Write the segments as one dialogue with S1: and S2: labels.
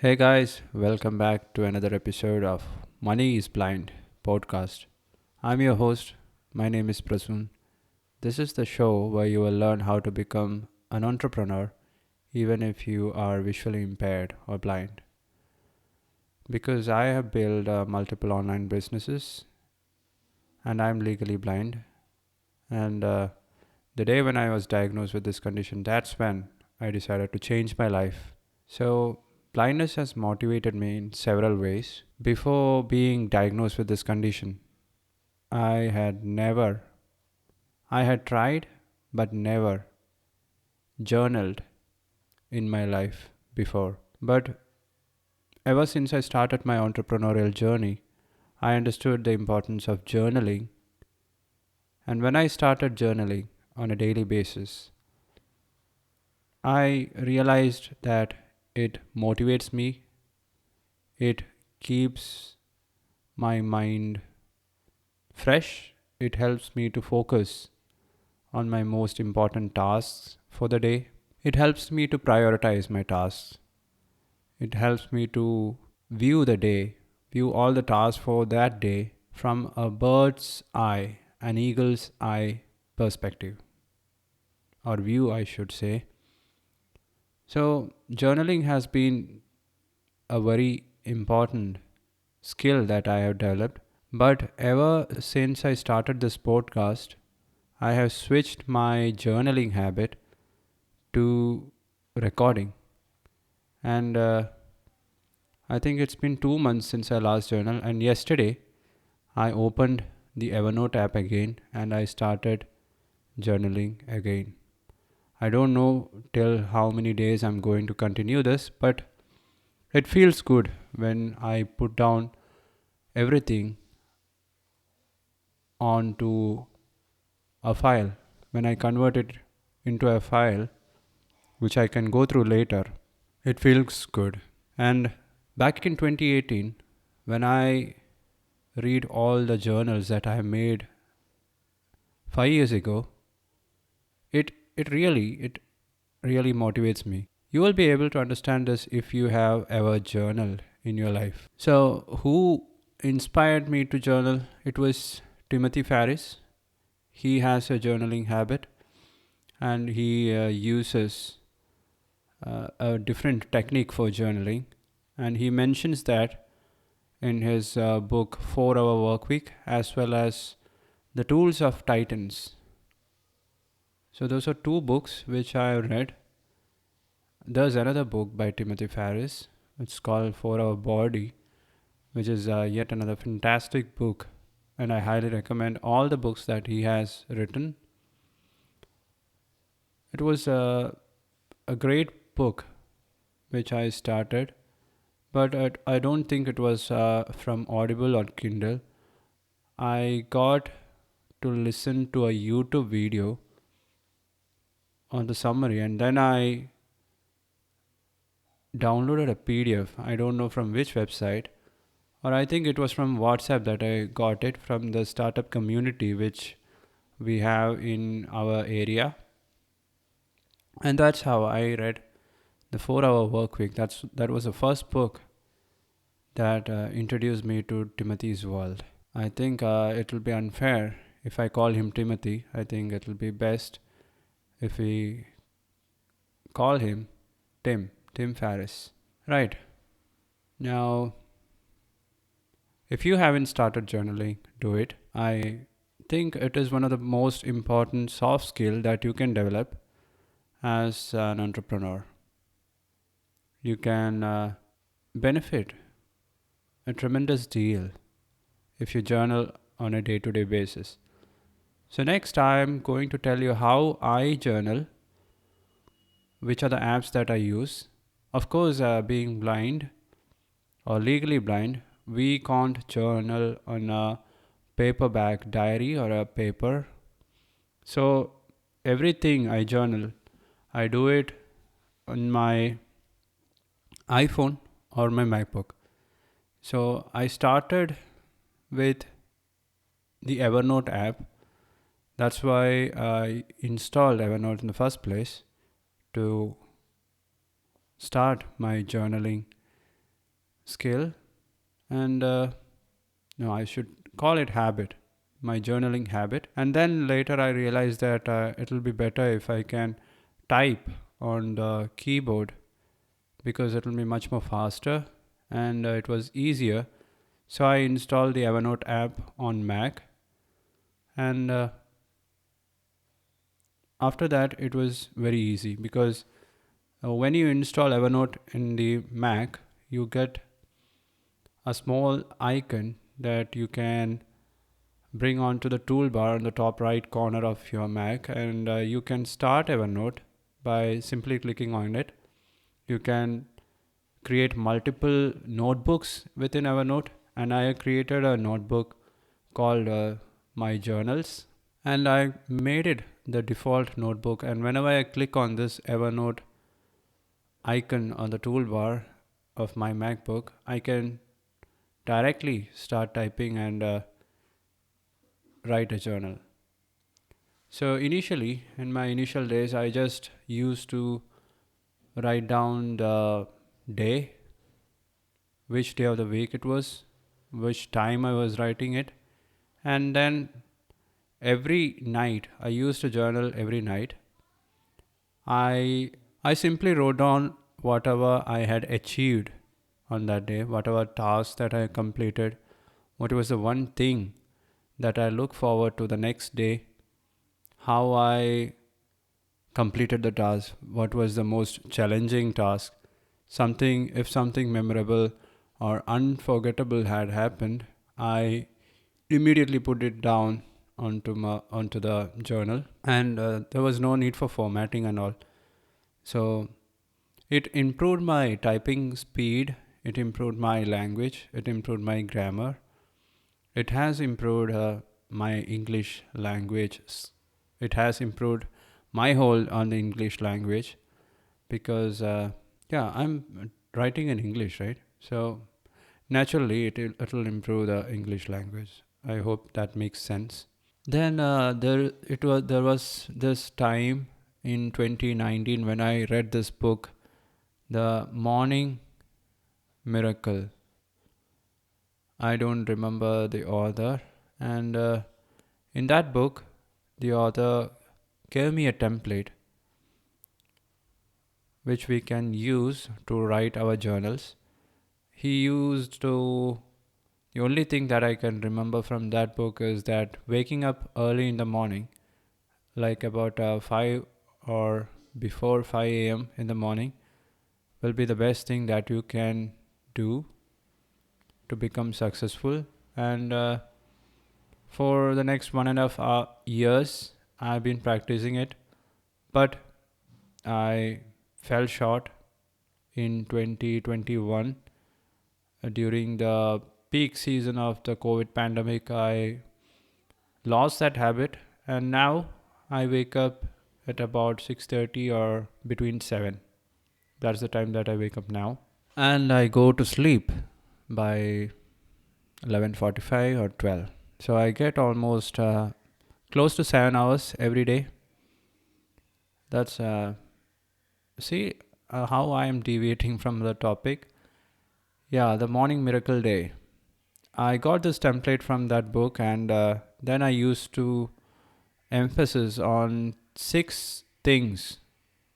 S1: Hey guys, welcome back to another episode of Money is Blind podcast. I'm your host. My name is Prasoon. This is the show where you will learn how to become an entrepreneur even if you are visually impaired or blind. Because I have built multiple online businesses and I'm legally blind. And the day when I was diagnosed with this condition, that's when I decided to change my life. So, blindness has motivated me in several ways. Before being diagnosed with this condition, I had never, I had tried but never journaled in my life before. But ever since I started my entrepreneurial journey, I understood the importance of journaling. And when I started journaling on a daily basis, I realized that it motivates me, it keeps my mind fresh, it helps me to focus on my most important tasks for the day. It helps me to prioritize my tasks. It helps me to view the day, view all the tasks for that day from a bird's eye, an eagle's eye perspective, or view, I should say. So, journaling has been a very important skill that I have developed. But ever since I started this podcast, I have switched my journaling habit to recording. And I think it's been 2 months since I last journal. And yesterday, I opened the Evernote app again and I started journaling again. I don't know till how many days I'm going to continue this, but it feels good when I put down everything onto a file. When I convert it into a file, which I can go through later, it feels good. And back in 2018, when I read all the journals that I made 5 years ago, it really motivates me. You will be able to understand this if you have ever journaled in your life. So, who inspired me to journal? It was Timothy Ferris. He has a journaling habit and he uses a different technique for journaling. And he mentions that in his book 4 Hour Work Week as well as The Tools of Titans. So, those are two books which I have read. There's another book by Timothy Ferris. It's called 4 Hour Body, which is yet another fantastic book. And I highly recommend all the books that he has written. It was a great book which I started, but I don't think it was from Audible or Kindle. I got to listen to a YouTube video on the summary and then I downloaded a PDF. I don't know from which website, or I think it was from WhatsApp that I got it from the startup community which we have in our area. And that's how I read the 4 Hour Work Week. That was the first book that introduced me to Timothy's world. I think it will be unfair if I call him Timothy. I think it will be best if we call him Tim Ferriss. Right. Now, if you haven't started journaling, do it. I think it is one of the most important soft skill that you can develop as an entrepreneur. You can benefit a tremendous deal if you journal on a day-to-day basis. So next I'm going to tell you how I journal, which are the apps that I use. Of course, being blind or legally blind, we can't journal on a paperback diary or a paper. So everything I journal, I do it on my iPhone or my MacBook. So I started with the Evernote app. That's why I installed Evernote in the first place, to start my journaling skill, and no, I should call it habit, my journaling habit. And then later I realized that it'll be better if I can type on the keyboard because it'll be much more faster and it was easier. So I installed the Evernote app on Mac, and after that it was very easy because when you install Evernote in the Mac, you get a small icon that you can bring onto the toolbar on the top right corner of your Mac, and you can start Evernote by simply clicking on it. You can create multiple notebooks within Evernote, and I created a notebook called My Journals, and I made it the default notebook. And whenever I click on this Evernote icon on the toolbar of my MacBook, I can directly start typing and write a journal. So initially, in my initial days, I just used to write down the day, which day of the week it was, which time I was writing it, and then every night I used to journal every night. I I simply wrote down whatever I had achieved on that day, whatever task that I completed, what was the one thing that I look forward to the next day, how I completed the task, what was the most challenging task, something, if something memorable or unforgettable had happened, I immediately put it down onto the journal, and there was no need for formatting and all. So it improved my typing speed, it improved my language, it improved my grammar, it has improved my English language. It has improved my hold on the English language because, yeah, I'm writing in English, right? So naturally, it'll improve the English language. I hope that makes sense. Then there was this time in 2019 when I read this book, The Morning Miracle. I don't remember the author, and in that book, the author gave me a template which we can use to write our journals. He used to, the only thing that I can remember from that book is that waking up early in the morning, like about 5 or before 5 a.m. in the morning, will be the best thing that you can do to become successful. And for the next 1.5 years, I've been practicing it, but I fell short in 2021 during the peak season of the COVID pandemic. I lost that habit, and now I wake up at about 6:30 or between 7. That's the time that I wake up now, and I go to sleep by 11:45 or 12. So I get almost close to 7 hours every day. That's see how I am deviating from the topic. Yeah, the morning miracle day. I got this template from that book, and then I used to emphasis on 6 things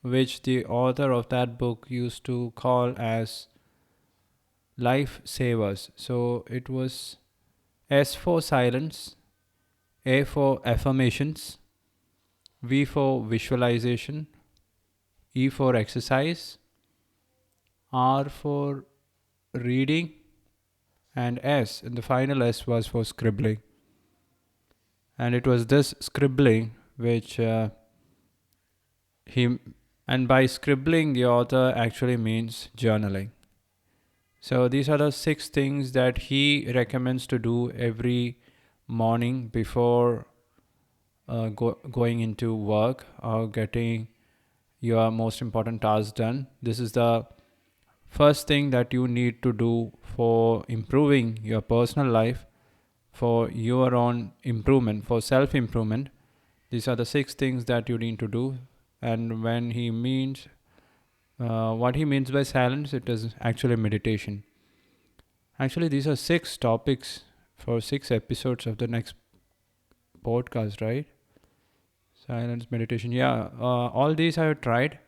S1: which the author of that book used to call as life savers. So it was S for silence, A for affirmations, V for visualization, E for exercise, R for reading, and S, and the final S was for scribbling. And it was this scribbling which he, and by scribbling, the author actually means journaling. So these are the 6 things that he recommends to do every morning before going into work or getting your most important task done. This is the first thing that you need to do for improving your personal life, for your own improvement, for self improvement. These are the 6 things that you need to do. And when he means what he means by silence, it is actually meditation. Actually, these are six topics for six episodes of the next podcast, right? Silence meditation. Yeah, all these I have tried,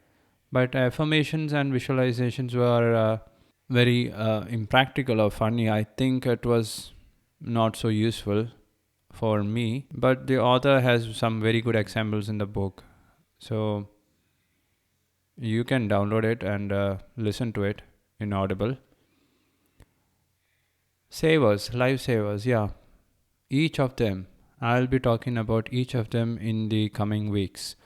S1: but affirmations and visualizations were very impractical or funny. I think it was not so useful for me, but the author has some very good examples in the book. So you can download it and listen to it in Audible. Savers, lifesavers, yeah. Each of them. I'll be talking about each of them in the coming weeks.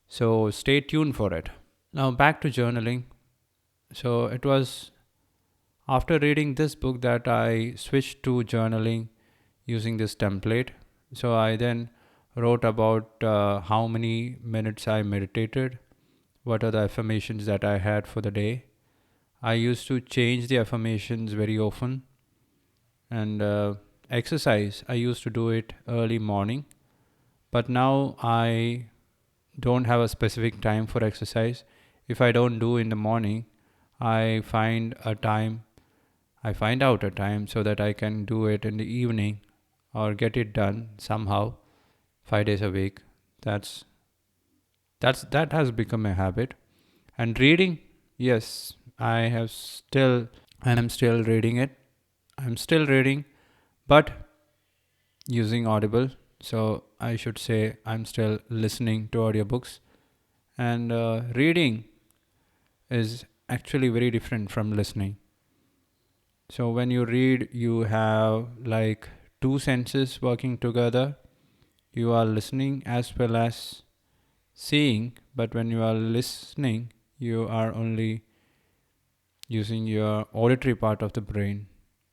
S1: So stay tuned for it. Now back to journaling. So it was after reading this book that I switched to journaling using this template. So I then wrote about how many minutes I meditated, what are the affirmations that I had for the day. I used to change the affirmations very often, and exercise, I used to do it early morning, but now I don't have a specific time for exercise. If I don't do in the morning, I find a time, I find out a time so that I can do it in the evening or get it done somehow 5 days a week. That's that has become a habit. And reading, yes, I am still reading it. I'm still reading, but using Audible. So I should say I'm still listening to audiobooks. And reading is actually very different from listening. So when you read, you have like two senses working together. You are listening as well as seeing, but when you are listening, you are only using your auditory part of the brain,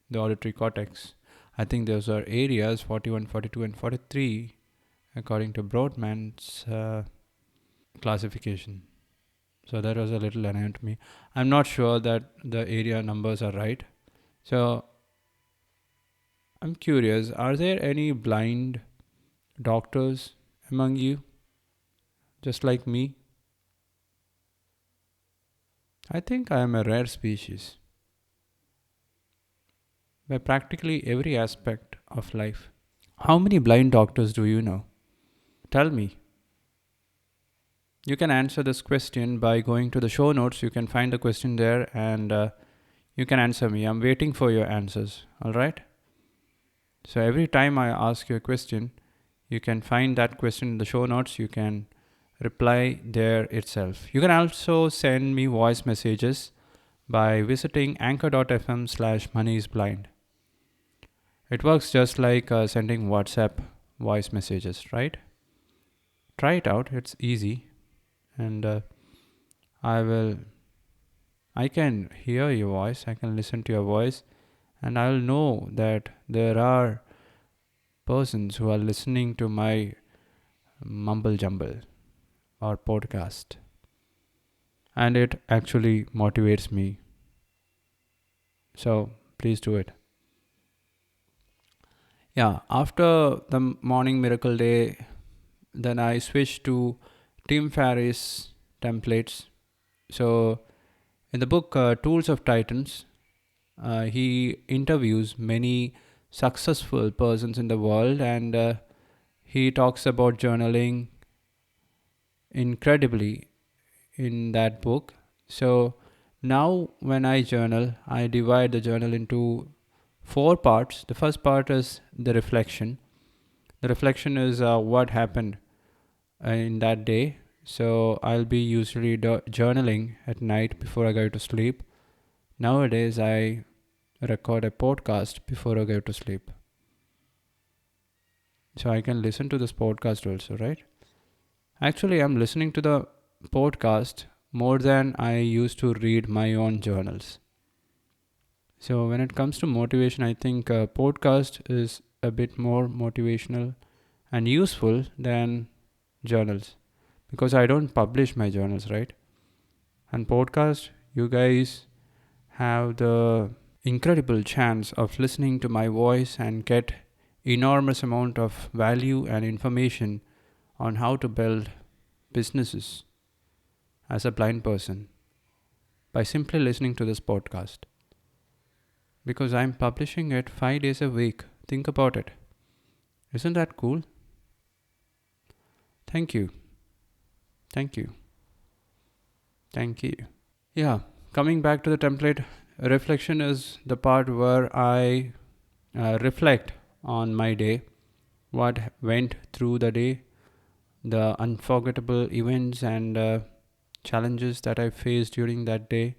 S1: the auditory cortex. I think those are areas 41, 42, and 43 according to Broadman's classification. So that was a little anatomy. I'm not sure that the area numbers are right. So I'm curious, are there any blind doctors among you, just like me? I think I am a rare species by practically every aspect of life. How many blind doctors do you know? Tell me. You can answer this question by going to the show notes. You can find the question there and you can answer me. I'm waiting for your answers. All right? So every time I ask you a question, you can find that question in the show notes. You can reply there itself. You can also send me voice messages by visiting anchor.fm/moneyisblind. It works just like sending WhatsApp voice messages, right? Try it out. It's easy. And I will, I can hear your voice. I can listen to your voice. And I'll know that there are persons who are listening to my mumble jumble or podcast. And it actually motivates me. So please do it. Yeah, after the morning miracle day, then I switched to Tim Ferriss templates. So in the book Tools of Titans, he interviews many successful persons in the world, and he talks about journaling incredibly in that book. So now when I journal, I divide the journal into four parts. The first part is the reflection. The reflection is what happened in that day. So I'll be usually journaling at night before I go to sleep. Nowadays, I record a podcast before I go to sleep. So I can listen to this podcast also, right? Actually, I'm listening to the podcast more than I used to read my own journals. So when it comes to motivation, I think podcast is a bit more motivational and useful than journals because I don't publish my journals, right? And podcast, you guys have the incredible chance of listening to my voice and get enormous amount of value and information on how to build businesses as a blind person by simply listening to this podcast. because I'm publishing it 5 days a week. Think about it. Isn't that cool? Thank you. Thank you. Thank you. Yeah, coming back to the template, reflection is the part where I reflect on my day, what went through the day, the unforgettable events and challenges that I faced during that day.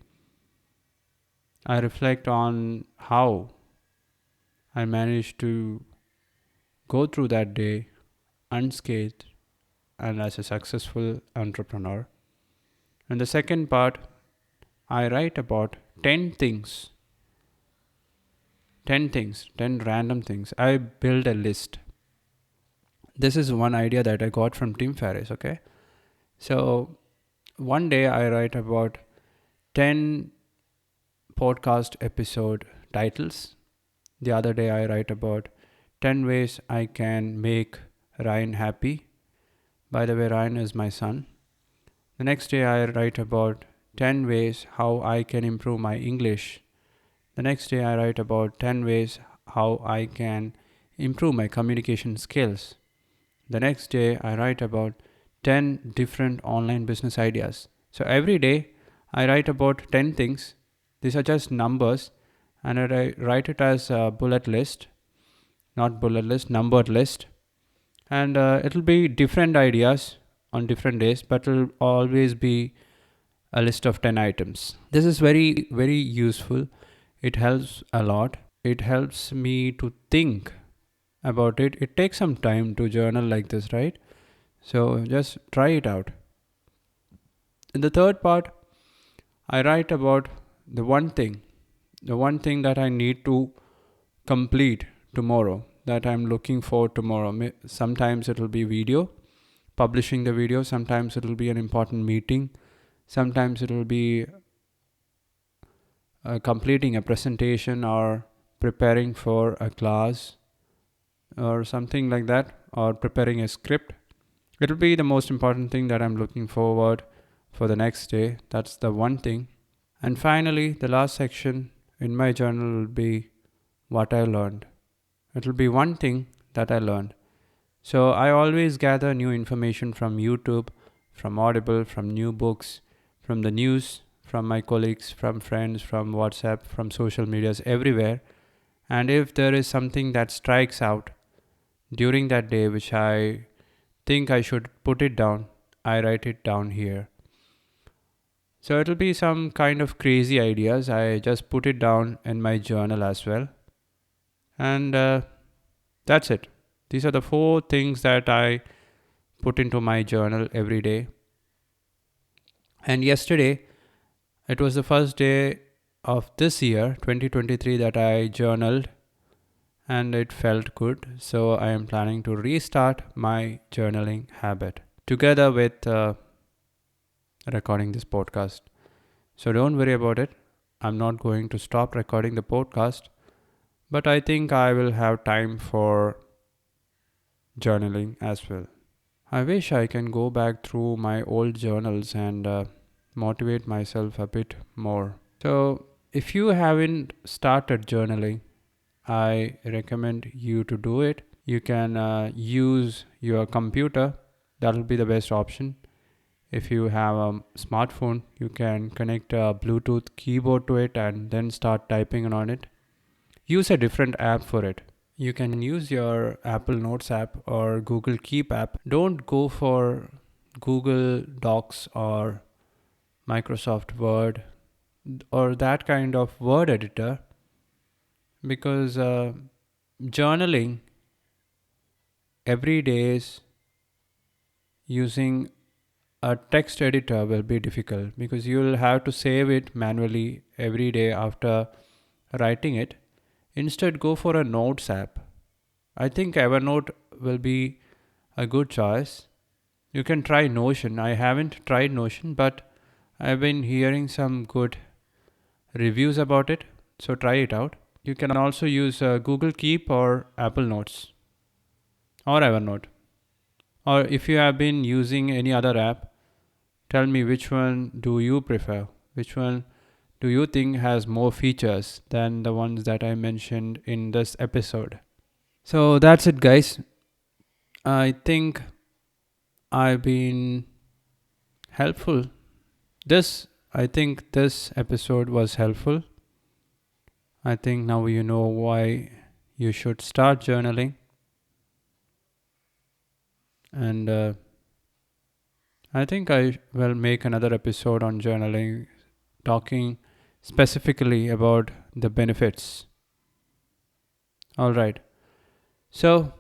S1: I reflect on how I managed to go through that day unscathed and as a successful entrepreneur. And the second part, I write about 10 things, 10 things, 10 random things. I build a list. This is one idea that I got from Tim Ferriss, okay? So one day I write about 10 podcast episode titles. The other day I write about 10 ways I can make Ryan happy. By the way, Ryan is my son. The next day I write about 10 ways how I can improve my English. The next day I write about 10 ways how I can improve my communication skills. The next day I write about 10 different online business ideas. So every day I write about 10 things. These are just numbers, and I write it as a bullet list, not bullet list, numbered list. And it'll be different ideas on different days, but it'll always be a list of 10 items. This is very, very useful. It helps a lot. It helps me to think about it. It takes some time to journal like this, right? So just try it out. In the third part, I write about the one thing that I need to complete tomorrow, that I'm looking for tomorrow. Sometimes it'll be video, publishing the video. Sometimes it'll be an important meeting. Sometimes it'll be completing a presentation or preparing for a class or something like that, or preparing a script. It'll be the most important thing that I'm looking forward for the next day. That's the one thing. And finally, the last section in my journal will be what I learned. It'll be one thing that I learned. So I always gather new information from YouTube, from Audible, from new books, from the news, from my colleagues, from friends, from WhatsApp, from social medias, everywhere. And if there is something that strikes out during that day which I think I should put it down, I write it down here. So it'll be some kind of crazy ideas. I just put it down in my journal as well. And that's it. These are the 4 things that I put into my journal every day. And yesterday, it was the first day of this year, 2023, that I journaled, and it felt good. So I am planning to restart my journaling habit together with recording this podcast. So don't worry about it. I'm not going to stop recording the podcast, but I think I will have time for journaling as well. I wish I can go back through my old journals and motivate myself a bit more. So if you haven't started journaling, I recommend you to do it. You can use your computer. That'll be the best option. If you have a smartphone, you can connect a Bluetooth keyboard to it and then start typing on it. Use a different app for it. You can use your Apple Notes app or Google Keep app. Don't go for Google Docs or Microsoft Word or that kind of word editor, because journaling every day is using a text editor will be difficult, because you'll have to save it manually every day after writing it. Instead, go for a notes app. I think Evernote will be a good choice. You can try Notion. I haven't tried Notion, but I've been hearing some good reviews about it. So try it out. You can also use Google Keep or Apple Notes or Evernote. Or if you have been using any other app, tell me which one do you prefer? Which one do you think has more features than the ones that I mentioned in this episode? So that's it, guys. I think I've been helpful. I think this episode was helpful. I think now you know why you should start journaling. And I think I will make another episode on journaling, talking specifically about the benefits. All right. So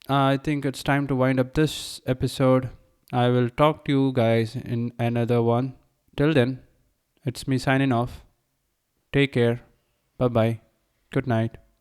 S1: I think it's time to wind up this episode. I will talk to you guys in another one. Till then, it's me signing off. Take care. Bye bye. Good night.